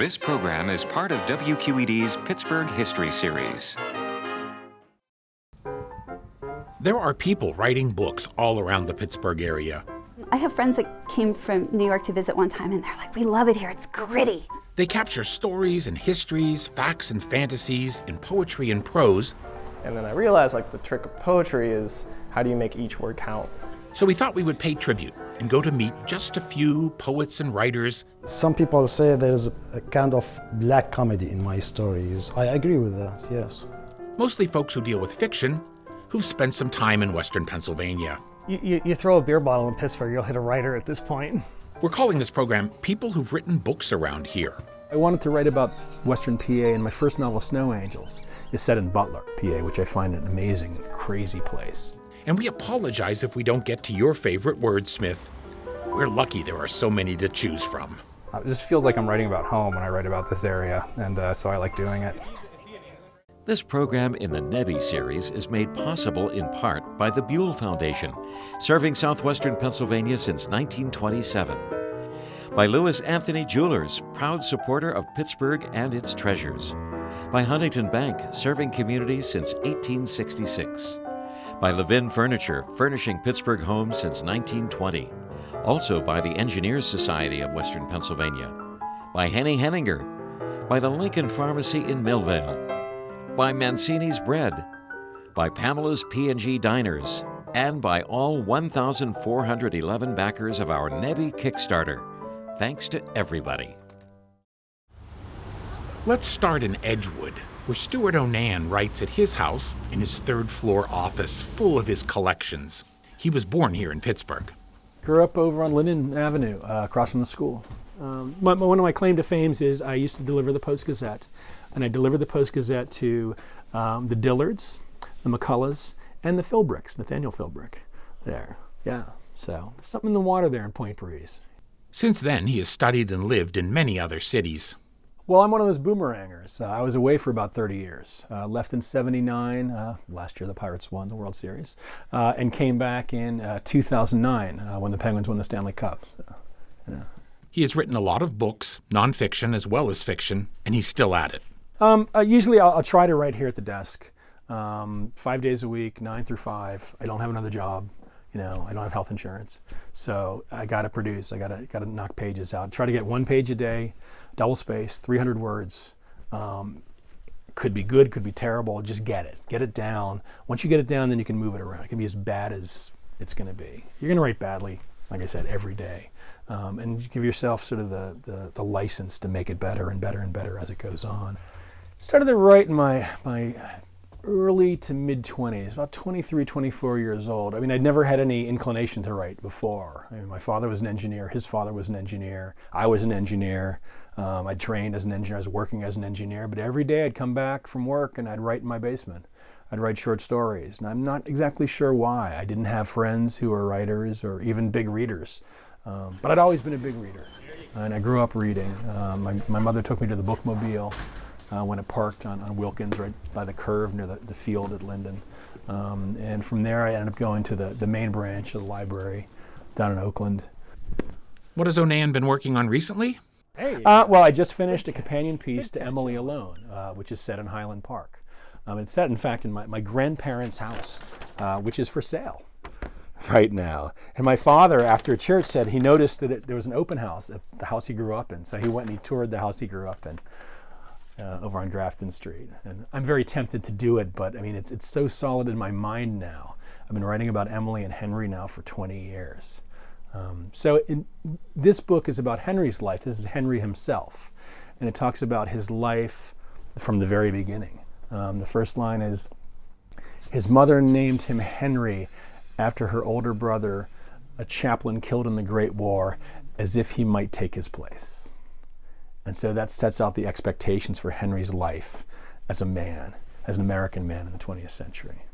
This program is part of WQED's Pittsburgh History Series. There are people writing books all around the Pittsburgh area. I have friends that came from New York to visit one time, and they're like, we love it here, it's gritty. They capture stories and histories, facts and fantasies, in poetry and prose. And then I realized, the trick of poetry is, how do you make each word count? So we thought we would pay tribute and go to meet just a few poets and writers. Some people say there's a kind of black comedy in my stories. I agree with that, yes. Mostly folks who deal with fiction, who've spent some time in Western Pennsylvania. You throw a beer bottle in Pittsburgh, you'll hit a writer at this point. We're calling this program People Who've Written Books Around Here. I wanted to write about Western PA, and my first novel, Snow Angels, is set in Butler, PA, which I find an amazing, crazy place. And we apologize if we don't get to your favorite wordsmith. We're lucky there are so many to choose from. It just feels like I'm writing about home when I write about this area, and so I like doing it. This program in the Nebby series is made possible in part by the Buell Foundation, serving southwestern Pennsylvania since 1927. By Lewis Anthony Jewelers, proud supporter of Pittsburgh and its treasures. By Huntington Bank, serving communities since 1866. By Levin Furniture, furnishing Pittsburgh homes since 1920. Also by the Engineers Society of Western Pennsylvania. By Henny Henninger. By the Lincoln Pharmacy in Millvale. By Mancini's Bread. By Pamela's P&G Diners. And by all 1,411 backers of our Nebby Kickstarter. Thanks to everybody. Let's start in Edgewood, where Stewart Onan writes at his house in his third-floor office full of his collections. He was born here in Pittsburgh. Grew up over on Linden Avenue, across from the school. One of my claim to fame is I used to deliver the Post-Gazette, and I delivered the Post-Gazette to the Dillards, the McCulloughs, and the Philbricks, Nathaniel Philbrick. There, yeah. So something in the water there in Point Breeze. Since then, he has studied and lived in many other cities. Well, I'm one of those boomerangers. I was away for about 30 years. Left in '79, last year the Pirates won the World Series, and came back in 2009 when the Penguins won the Stanley Cup. So, yeah. He has written a lot of books, nonfiction as well as fiction, and he's still at it. Usually I'll try to write here at the desk, 5 days a week, 9 through 5. I don't have another job. I don't have health insurance, so I got to produce. I got to knock pages out. Try to get 1 page a day, double space, 300 words. Could be good, could be terrible. Just get it down. Once you get it down, then you can move it around. It can be as bad as it's going to be. You're going to write badly, like I said, every day, and you give yourself sort of the license to make it better and better and better as it goes on. Started to write in my early to mid-20s, about 23, 24 years old. I mean, I'd never had any inclination to write before. I mean, my father was an engineer, his father was an engineer, I was an engineer. I trained as an engineer, I was working as an engineer, but every day I'd come back from work and I'd write in my basement. I'd write short stories, and I'm not exactly sure why. I didn't have friends who were writers or even big readers, but I'd always been a big reader, and I grew up reading. My mother took me to the bookmobile when it parked on Wilkins, right by the curve near the field at Linden. And from there I ended up going to the main branch of the library down in Oakland. What has Onan been working on recently? Well, I just finished a companion piece to Emily Alone, which is set in Highland Park. It's set, in fact, in my grandparents' house, which is for sale right now. And my father, after church, said he noticed that there was an open house at the house he grew up in. So he went and he toured the house he grew up in. Over on Grafton Street, and I'm very tempted to do it, but I mean it's so solid in my mind now. I've been writing about Emily and Henry now for 20 years. So this book is about Henry's life. This is Henry himself, and it talks about his life from the very beginning. The first line is, his mother named him Henry after her older brother, a chaplain killed in the Great War, as if he might take his place. And so that sets out the expectations for Henry's life as a man, as an American man in the 20th century.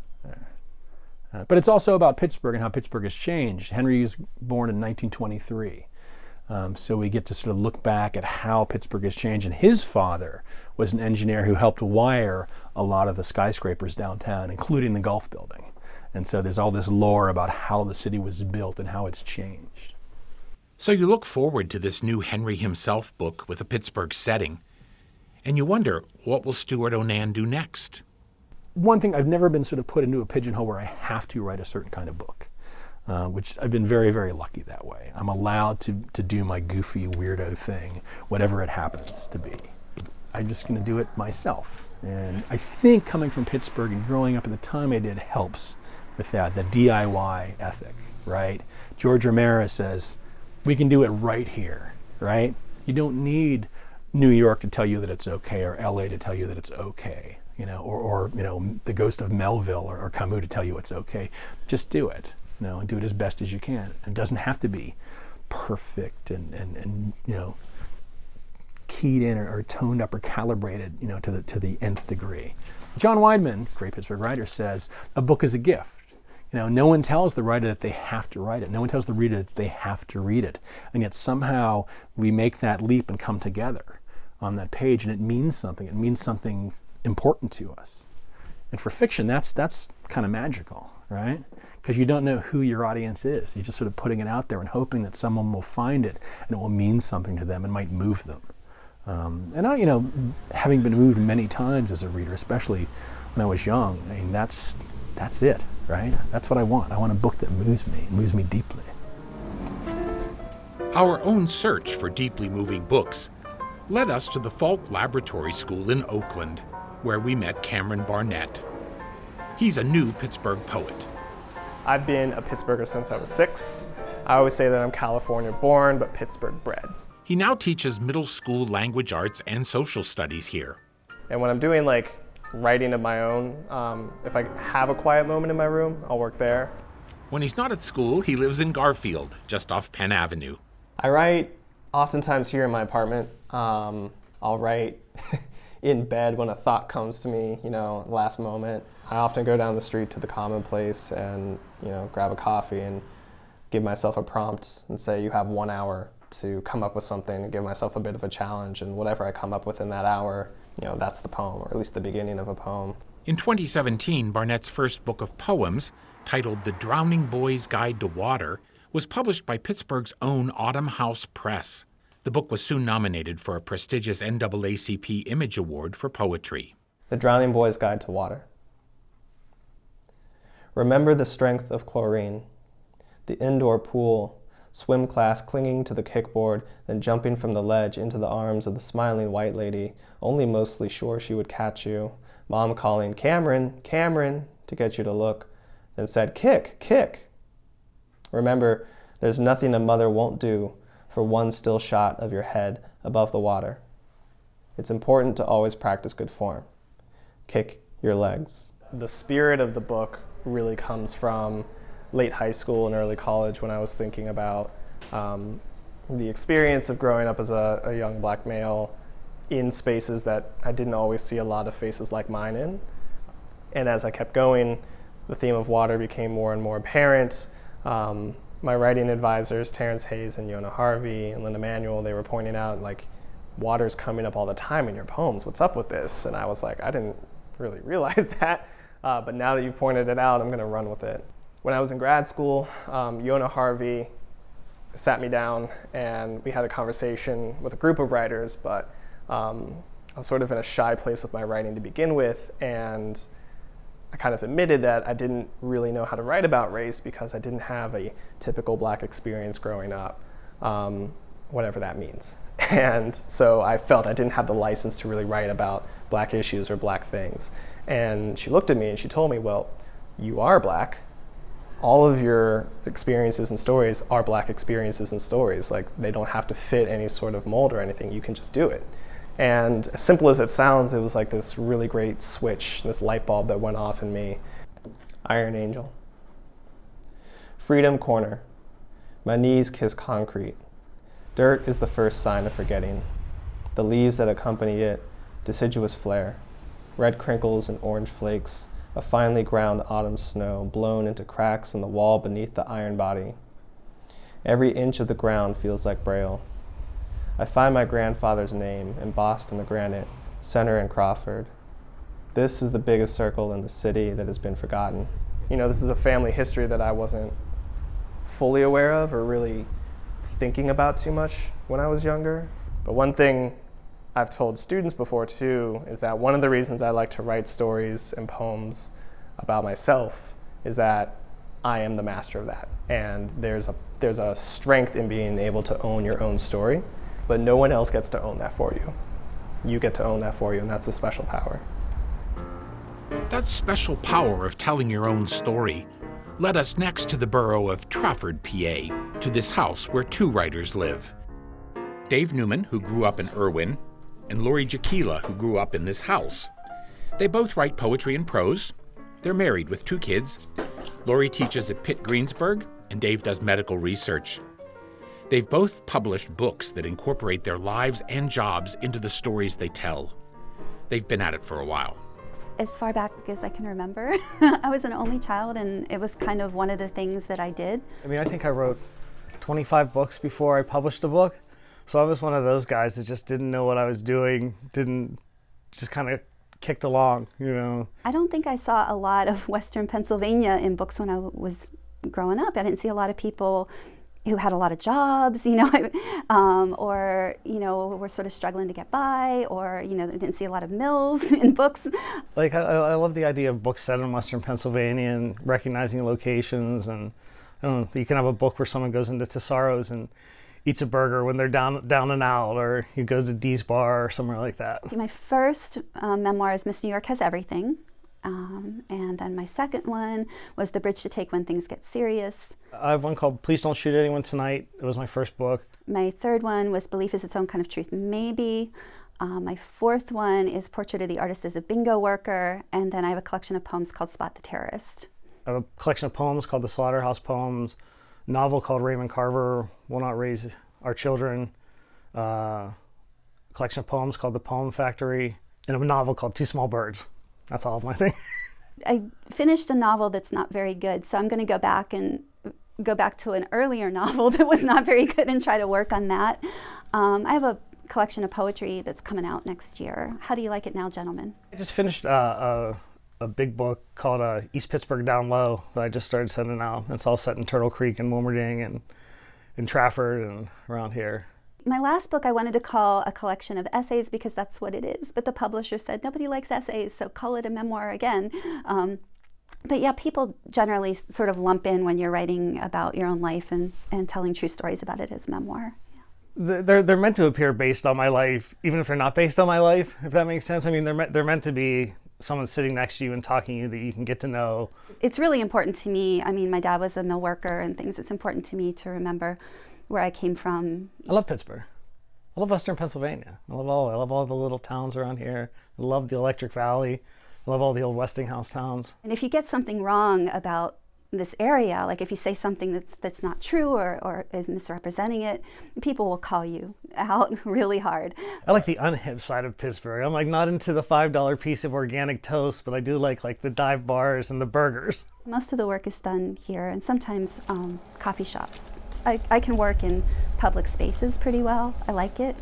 But it's also about Pittsburgh and how Pittsburgh has changed. Henry was born in 1923. So we get to sort of look back at how Pittsburgh has changed. And his father was an engineer who helped wire a lot of the skyscrapers downtown, including the Gulf Building. And so there's all this lore about how the city was built and how it's changed. So you look forward to this new Henry himself book with a Pittsburgh setting, and you wonder, what will Stewart Onan do next? One thing, I've never been sort of put into a pigeonhole where I have to write a certain kind of book, which I've been very, very lucky that way. I'm allowed to do my goofy, weirdo thing, whatever it happens to be. I'm just going to do it myself. And I think coming from Pittsburgh and growing up at the time I did helps with that, the DIY ethic, right? George Romero says, we can do it right here, right? You don't need New York to tell you that it's okay, or LA to tell you that it's okay, or the ghost of Melville or Camus to tell you it's okay. Just do it, and do it as best as you can. It doesn't have to be perfect and keyed in or toned up or calibrated, to the nth degree. John Weidman, great Pittsburgh writer, says a book is a gift. No one tells the writer that they have to write it. No one tells the reader that they have to read it. And yet somehow we make that leap and come together on that page, and it means something. It means something important to us. And for fiction, that's kind of magical, right? Because you don't know who your audience is. You're just sort of putting it out there and hoping that someone will find it and it will mean something to them and might move them. And I, having been moved many times as a reader, especially when I was young, I mean, that's it, right? That's what I want. I want a book that moves me deeply. Our own search for deeply moving books led us to the Falk Laboratory School in Oakland, where we met Cameron Barnett. He's a new Pittsburgh poet. I've been a Pittsburgher since I was 6. I always say that I'm California born, but Pittsburgh bred. He now teaches middle school language arts and social studies here. And when I'm doing writing of my own, if I have a quiet moment in my room, I'll work there. When he's not at school, he lives in Garfield, just off Penn Avenue. I write oftentimes here in my apartment. I'll write in bed when a thought comes to me, last moment. I often go down the street to the Commonplace and, grab a coffee and give myself a prompt and say, you have 1 hour to come up with something and give myself a bit of a challenge. And whatever I come up with in that hour, that's the poem, or at least the beginning of a poem. In 2017, Barnett's first book of poems, titled The Drowning Boy's Guide to Water, was published by Pittsburgh's own Autumn House Press. The book was soon nominated for a prestigious NAACP Image Award for poetry. The Drowning Boy's Guide to Water. Remember the strength of chlorine, the indoor pool, swim class clinging to the kickboard, then jumping from the ledge into the arms of the smiling white lady, only mostly sure she would catch you, mom calling, Cameron, Cameron, to get you to look, then said, kick, kick. Remember, there's nothing a mother won't do for one still shot of your head above the water. It's important to always practice good form. Kick your legs. The spirit of the book really comes from late high school and early college, when I was thinking about the experience of growing up as a young black male in spaces that I didn't always see a lot of faces like mine in. And as I kept going, the theme of water became more and more apparent. My writing advisors, Terrence Hayes and Yona Harvey and Linda Manuel, they were pointing out, water's coming up all the time in your poems. What's up with this? And I was like, I didn't really realize that. But now that you've pointed it out, I'm going to run with it. When I was in grad school, Yona Harvey sat me down and we had a conversation with a group of writers, but I was sort of in a shy place with my writing to begin with, and I kind of admitted that I didn't really know how to write about race because I didn't have a typical black experience growing up, whatever that means. And so I felt I didn't have the license to really write about black issues or black things. And she looked at me and she told me, well, you are black. All of your experiences and stories are black experiences and stories. They don't have to fit any sort of mold or anything. You can just do it. And as simple as it sounds, it was like this really great switch, this light bulb that went off in me. Iron Angel. Freedom Corner. My knees kiss concrete. Dirt is the first sign of forgetting. The leaves that accompany it, deciduous flare. Red crinkles and orange flakes. A finely ground autumn snow blown into cracks in the wall beneath the iron body. Every inch of the ground feels like Braille. I find my grandfather's name embossed in the granite, Center and Crawford. This is the biggest circle in the city that has been forgotten. This is a family history that I wasn't fully aware of or really thinking about too much when I was younger. But one thing I've told students before too is that one of the reasons I like to write stories and poems about myself is that I am the master of that. And there's a strength in being able to own your own story, but no one else gets to own that for you. You get to own that for you, and that's a special power. That special power of telling your own story led us next to the borough of Trafford, PA, to this house where two writers live. Dave Newman, who grew up in Irwin, and Lori Jaquila, who grew up in this house. They both write poetry and prose. They're married with 2 kids. Lori teaches at Pitt Greensburg, and Dave does medical research. They've both published books that incorporate their lives and jobs into the stories they tell. They've been at it for a while. As far back as I can remember, I was an only child, and it was kind of one of the things that I did. I mean, I think I wrote 25 books before I published a book. So I was one of those guys that just didn't know what I was doing, just kind of kicked along, you know. I don't think I saw a lot of Western Pennsylvania in books when I was growing up. I didn't see a lot of people who had a lot of jobs, you know, or, you know, were sort of struggling to get by, or, you know, didn't see a lot of mills in books. Like, I love the idea of books set in Western Pennsylvania and recognizing locations. And I don't know, you can have a book where someone goes into Tesaro's and eats a burger when they're down and out, or he goes to Dee's Bar or somewhere like that. My first memoir is Miss New York Has Everything. And then my second one was The Bridge to Take When Things Get Serious. I have one called Please Don't Shoot Anyone Tonight. It was my first book. My third one was Belief is Its Own Kind of Truth, Maybe. My fourth one is Portrait of the Artist as a Bingo Worker. And then I have a collection of poems called Spot the Terrorist. I have a collection of poems called The Slaughterhouse Poems, a novel called Raymond Carver Will Not Raise Our Children, a collection of poems called The Poem Factory, and a novel called Two Small Birds. That's all of my thing. I finished a novel that's not very good, so I'm going to go back to an earlier novel that was not very good and try to work on that. I have a collection of poetry that's coming out next year. How do you like it now, gentlemen? I just finished a big book called East Pittsburgh Down Low that I just started sending out. It's all set in Turtle Creek and Wilmerding and in Trafford and around here. My last book I wanted to call a collection of essays because that's what it is, but the publisher said nobody likes essays, so call it a memoir again. But yeah, people generally sort of lump in when you're writing about your own life and telling true stories about it as memoir. Yeah. They're meant to appear based on my life, even if they're not based on my life, if that makes sense. I mean, they're meant to be someone sitting next to you and talking to you that you can get to know. It's really important to me. I mean, my dad was a mill worker and things. It's important to me to remember where I came from. I love Pittsburgh. I love Western Pennsylvania. I love all the little towns around here. I love the Electric Valley. I love all the old Westinghouse towns. And if you get something wrong about this area, like if you say something that's not true or is misrepresenting it, people will call you out really hard. I like the unhip side of Pittsburgh. I'm like not into the $5 piece of organic toast, but I do like the dive bars and the burgers. Most of the work is done here, and sometimes coffee shops. I can work in public spaces pretty well. I like it.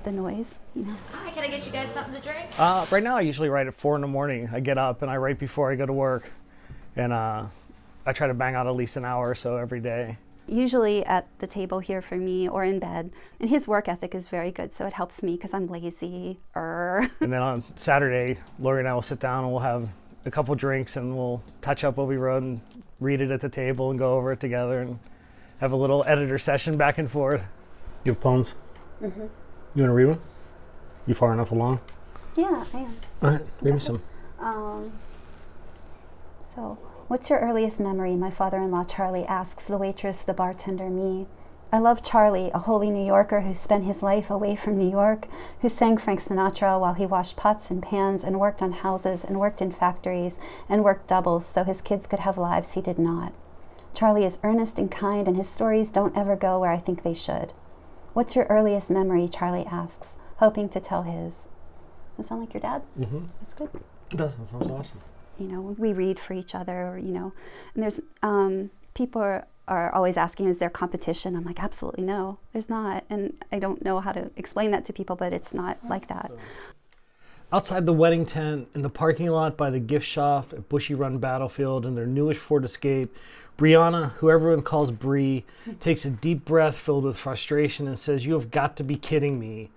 The noise, you know. Hi, can I get you guys something to drink? Right now I usually write at 4 in the morning. I get up and I write before I go to work. And I try to bang out at least an hour or so every day. Usually at the table here for me or in bed. And his work ethic is very good, so it helps me because I'm lazy. And then on Saturday, Lori and I will sit down and we'll have a couple drinks and we'll touch up what we wrote and read it at the table and go over it together and have a little editor session back and forth. You have poems? Mm-hmm. You want to read one? You far enough along? Yeah, I am. All right, read me some. So, what's your earliest memory? My father-in-law Charlie asks the waitress, the bartender, me. I love Charlie, a holy New Yorker who spent his life away from New York, who sang Frank Sinatra while he washed pots and pans and worked on houses and worked in factories and worked doubles so his kids could have lives he did not. Charlie is earnest and kind, and his stories don't ever go where I think they should. What's your earliest memory? Charlie asks, hoping to tell his. Does that sound like your dad? Mm-hmm. That's good. It does. That sounds awesome. You know, we read for each other, you know, and there's people are always asking, is there competition? I'm like, absolutely no, there's not. And I don't know how to explain that to people, but it's not like that. Outside the wedding tent, in the parking lot by the gift shop at Bushy Run Battlefield, in their newish Ford Escape, Brianna, who everyone calls Bree, takes a deep breath filled with frustration and says, "You have got to be kidding me."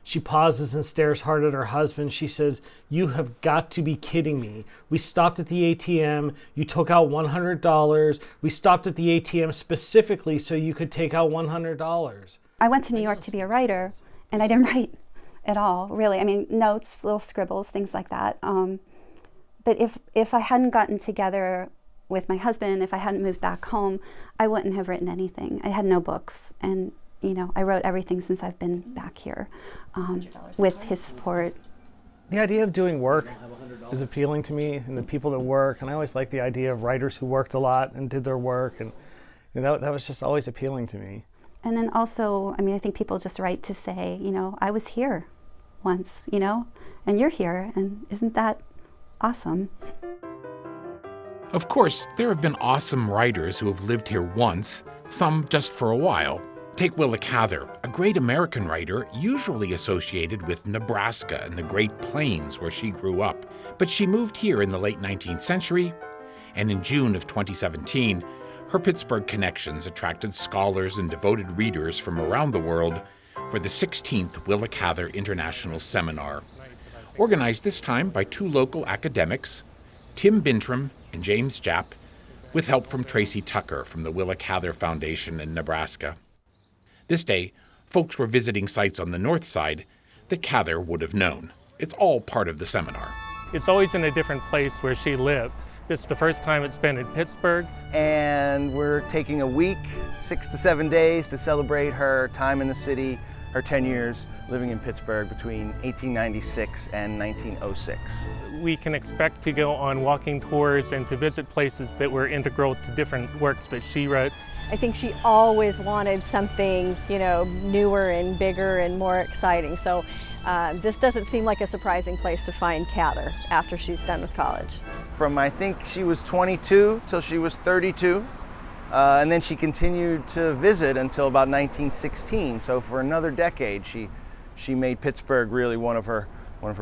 She pauses and stares hard at her husband. She says, "You have got to be kidding me. We stopped at the ATM. You took out $100. We stopped at the ATM specifically so you could take out $100. I went to New York to be a writer, and I didn't write at all, really. I mean, notes, little scribbles, things like that. But if I hadn't gotten together with my husband, if I hadn't moved back home, I wouldn't have written anything. I had no books, and I wrote everything since I've been back here with his support. The idea of doing work is appealing to me, and the people that work, and I always liked the idea of writers who worked a lot and did their work, and that was just always appealing to me. And then also, I think people just write to say, I was here once, and you're here, and isn't that awesome? Of course, there have been awesome writers who have lived here once, some just for a while. Take Willa Cather, a great American writer usually associated with Nebraska and the Great Plains where she grew up. But she moved here in the late 19th century, and in June of 2017, her Pittsburgh connections attracted scholars and devoted readers from around the world for the 16th Willa Cather International Seminar, organized this time by two local academics, Tim Bintram and James Japp, with help from Tracy Tucker from the Willa Cather Foundation in Nebraska. This day, folks were visiting sites on the north side that Cather would have known. It's all part of the seminar. It's always in a different place where she lived. This is the first time it's been in Pittsburgh. And we're taking a week, 6 to 7 days, to celebrate her time in the city, her 10 years living in Pittsburgh between 1896 and 1906. We can expect to go on walking tours and to visit places that were integral to different works that she wrote. I think she always wanted something, newer and bigger and more exciting. So this doesn't seem like a surprising place to find Cather after she's done with college. From I think she was 22 till she was 32. And then she continued to visit until about 1916. So for another decade, she made Pittsburgh really one of her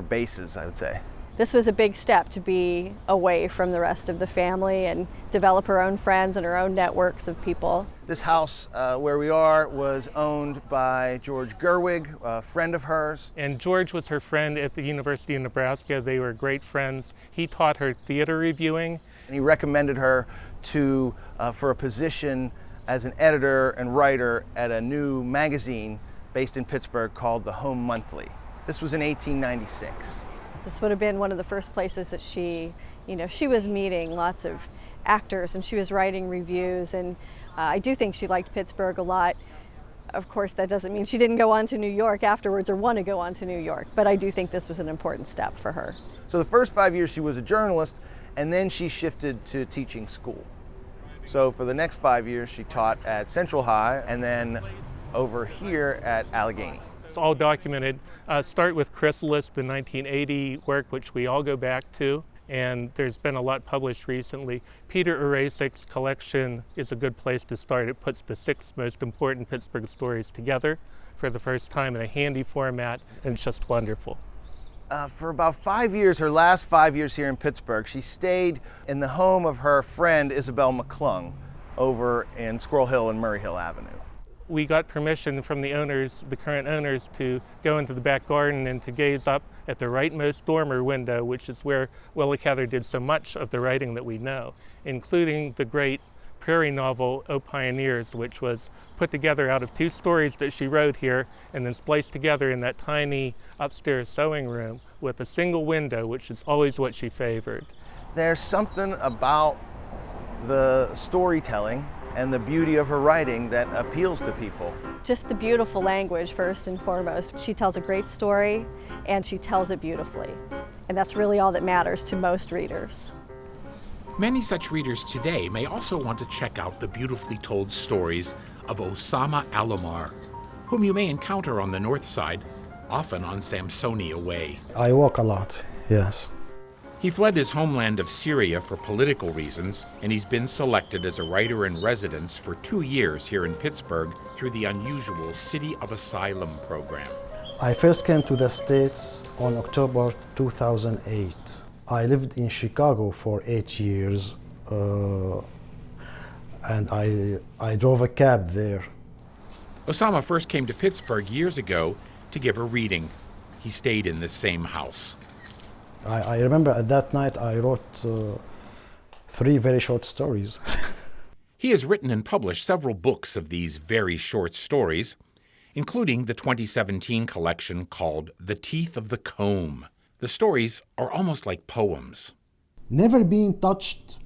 bases, I would say. This was a big step to be away from the rest of the family and develop her own friends and her own networks of people. This house where we are was owned by George Gerwig, a friend of hers. And George was her friend at the University of Nebraska. They were great friends. He taught her theater reviewing. And he recommended her for a position as an editor and writer at a new magazine based in Pittsburgh called the Home Monthly. This was in 1896. This would have been one of the first places that she was meeting lots of actors and she was writing reviews, and I do think she liked Pittsburgh a lot. Of course, that doesn't mean she didn't go on to New York afterwards or want to go on to New York, but I do think this was an important step for her. So the first 5 years she was a journalist, and then she shifted to teaching school. So for the next 5 years she taught at Central High and then over here at Allegheny. It's all documented. Start with Chrysalis, the 1980 work, which we all go back to, and there's been a lot published recently. Peter Urasik's collection is a good place to start. It puts the 6 most important Pittsburgh stories together for the first time in a handy format, and it's just wonderful. For about 5 years, her last 5 years here in Pittsburgh, she stayed in the home of her friend Isabel McClung over in Squirrel Hill and Murray Hill Avenue. We got permission from the owners, the current owners, to go into the back garden and to gaze up at the rightmost dormer window, which is where Willa Cather did so much of the writing that we know, including the great prairie novel, O Pioneers, which was put together out of 2 stories that she wrote here and then spliced together in that tiny upstairs sewing room with a single window, which is always what she favored. There's something about the storytelling and the beauty of her writing that appeals to people. Just the beautiful language, first and foremost. She tells a great story and she tells it beautifully. And that's really all that matters to most readers. Many such readers today may also want to check out the beautifully told stories of Osama Alami, whom you may encounter on the north side, often on Samsonia Way. I walk a lot, yes. He fled his homeland of Syria for political reasons, and he's been selected as a writer in residence for 2 years here in Pittsburgh through the unusual City of Asylum program. I first came to the States on October 2008. I lived in Chicago for 8 years, and I drove a cab there. Osama first came to Pittsburgh years ago to give a reading. He stayed in this same house. I remember at that night I wrote 3 very short stories. He has written and published several books of these very short stories, including the 2017 collection called The Teeth of the Comb. The stories are almost like poems. Never Been Touched.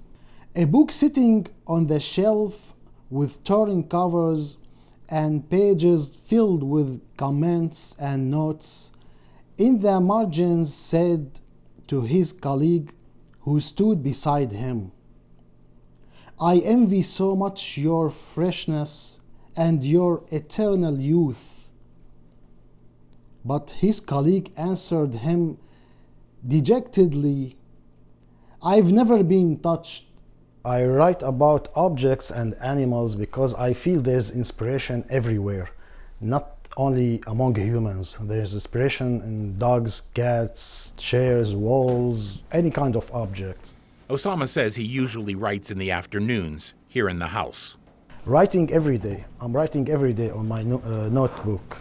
A book sitting on the shelf with torn covers and pages filled with comments and notes. In the margins said to his colleague who stood beside him, I envy so much your freshness and your eternal youth. But his colleague answered him dejectedly, I've never been touched. I write about objects and animals because I feel there's inspiration everywhere, not only among humans. There's inspiration in dogs, cats, chairs, walls, any kind of object. Osama says he usually writes in the afternoons here in the house. Writing every day. I'm writing every day on my notebook,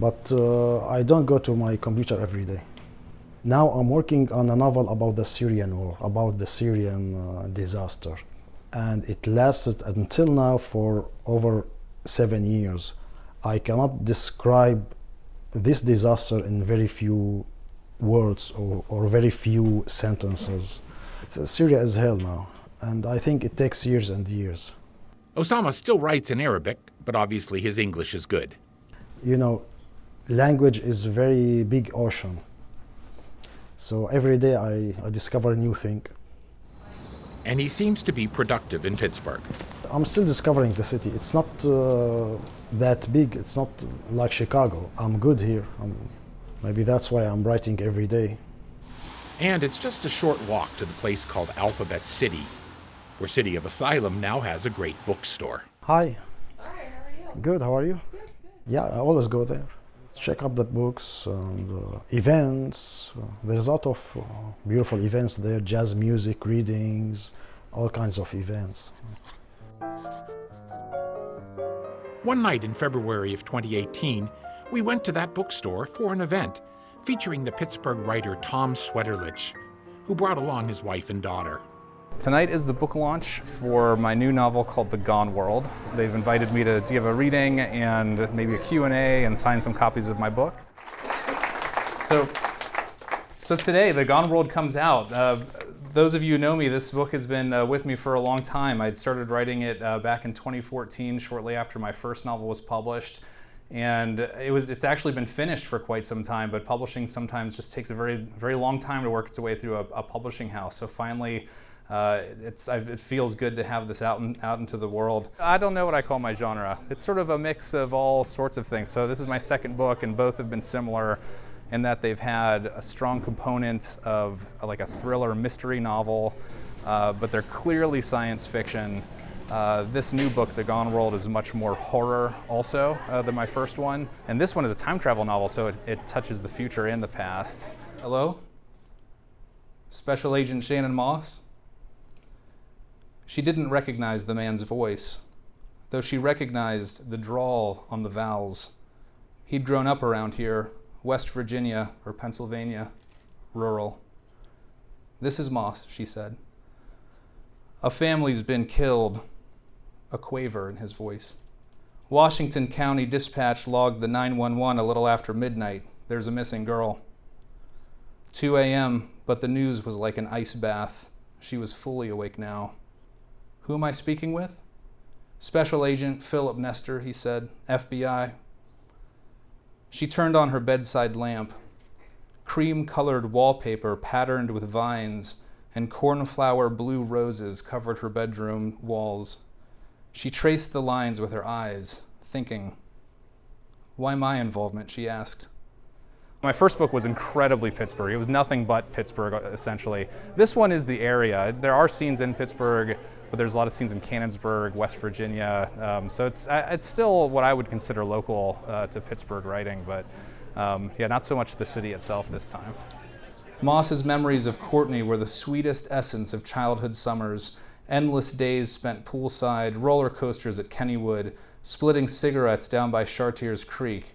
but I don't go to my computer every day. Now I'm working on a novel about the Syrian war, about the Syrian disaster. And it lasted until now for over 7 years. I cannot describe this disaster in very few words or very few sentences. Syria is hell now, and I think it takes years and years. Osama still writes in Arabic, but obviously his English is good. You know, language is a very big ocean. So every day I discover a new thing. And he seems to be productive in Pittsburgh. I'm still discovering the city. It's not that big. It's not like Chicago. I'm good here. Maybe that's why I'm writing every day. And it's just a short walk to the place called Alphabet City, where City of Asylum now has a great bookstore. Hi. Hi, how are you? Good, how are you? Good. Yeah, I always go there. Check up the books and events. There's a lot of beautiful events there, jazz music, readings, all kinds of events. One night in February of 2018, we went to that bookstore for an event featuring the Pittsburgh writer Tom Sweterlich, who brought along his wife and daughter. Tonight is the book launch for my new novel called The Gone World. They've invited me to give a reading and maybe a Q&A and sign some copies of my book. So today, The Gone World comes out. Those of you who know me, this book has been with me for a long time. I'd started writing it back in 2014, shortly after my first novel was published. And it's actually been finished for quite some time, but publishing sometimes just takes a very, very long time to work its way through a publishing house. So finally, it feels good to have this out into the world. I don't know what I call my genre. It's sort of a mix of all sorts of things. So this is my second book, and both have been similar in that they've had a strong component of like a thriller mystery novel, but they're clearly science fiction. This new book, The Gone World, is much more horror also than my first one. And this one is a time travel novel, so it touches the future and the past. Hello? Special Agent Shannon Moss? She didn't recognize the man's voice, though she recognized the drawl on the vowels. He'd grown up around here, West Virginia or Pennsylvania, rural. This is Moss, she said. A family's been killed, a quaver in his voice. Washington County Dispatch logged the 911 a little after midnight. There's a missing girl. 2 a.m., but the news was like an ice bath. She was fully awake now. Who am I speaking with? Special Agent Philip Nestor, he said, FBI. She turned on her bedside lamp. Cream-colored wallpaper patterned with vines and cornflower blue roses covered her bedroom walls. She traced the lines with her eyes, thinking. Why my involvement, she asked. My first book was incredibly Pittsburgh. It was nothing but Pittsburgh, essentially. This one is the area. There are scenes in Pittsburgh, but there's a lot of scenes in Canonsburg, West Virginia. So it's still what I would consider local to Pittsburgh writing, but yeah, not so much the city itself this time. Moss's memories of Courtney were the sweetest essence of childhood summers, endless days spent poolside, roller coasters at Kennywood, splitting cigarettes down by Chartiers Creek.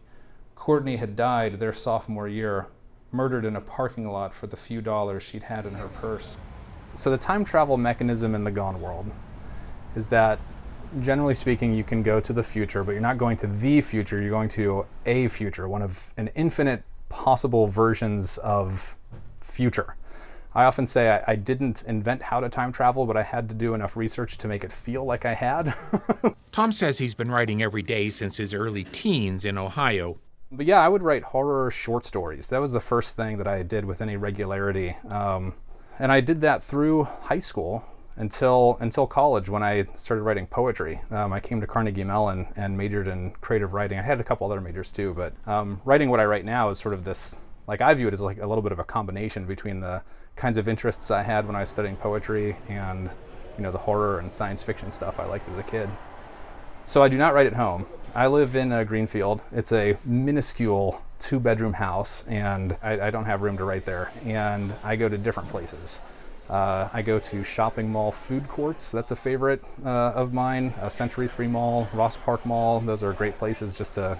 Courtney had died their sophomore year, murdered in a parking lot for the few dollars she'd had in her purse. So the time travel mechanism in the Gone World is that, generally speaking, you can go to the future, but you're not going to the future, you're going to a future, one of an infinite possible versions of future. I often say I didn't invent how to time travel, but I had to do enough research to make it feel like I had. Tom says he's been writing every day since his early teens in Ohio. But yeah, I would write horror short stories. That was the first thing that I did with any regularity. And I did that through high school until college when I started writing poetry. I came to Carnegie Mellon and majored in creative writing. I had a couple other majors too, but writing what I write now is sort of this, like I view it as like a little bit of a combination between the kinds of interests I had when I was studying poetry and, you know, the horror and science fiction stuff I liked as a kid. So I do not write at home. I live in Greenfield. It's a minuscule 2-bedroom house, and I don't have room to write there. And I go to different places. I go to shopping mall food courts. That's a favorite of mine. Century 3 Mall, Ross Park Mall. Those are great places just to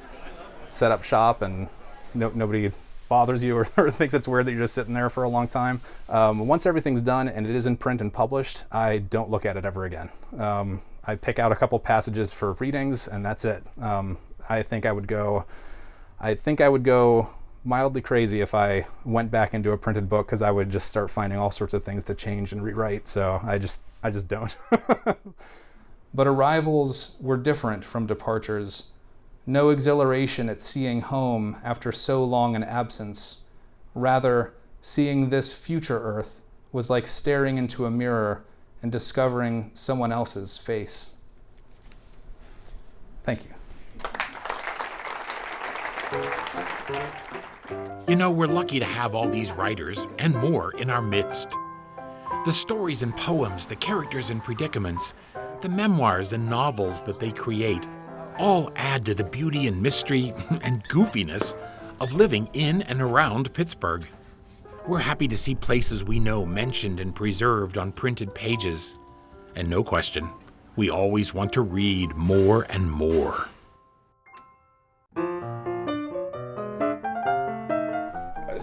set up shop and nobody bothers you or thinks it's weird that you're just sitting there for a long time. Once everything's done and it is in print and published, I don't look at it ever again. I pick out a couple passages for readings and that's it. I think I would go mildly crazy if I went back into a printed book, because I would just start finding all sorts of things to change and rewrite. So I just don't. But arrivals were different from departures. No exhilaration at seeing home after so long an absence. Rather, seeing this future Earth was like staring into a mirror and discovering someone else's face. Thank you. You know, we're lucky to have all these writers and more in our midst. The stories and poems, the characters and predicaments, the memoirs and novels that they create all add to the beauty and mystery and goofiness of living in and around Pittsburgh. We're happy to see places we know mentioned and preserved on printed pages. And no question, we always want to read more and more.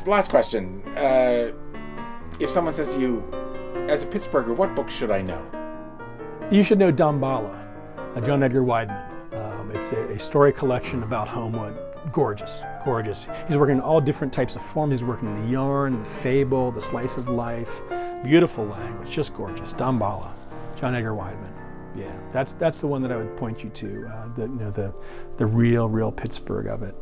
Last question. If someone says to you, as a Pittsburgher, what books should I know? You should know Damballa, John Edgar Wideman. It's a story collection about Homewood. Gorgeous, gorgeous. He's working in all different types of forms. He's working in the yarn, the fable, the slice of life. Beautiful language, just gorgeous. Damballa, John Edgar Wideman. Yeah, that's the one that I would point you to. The real Pittsburgh of it.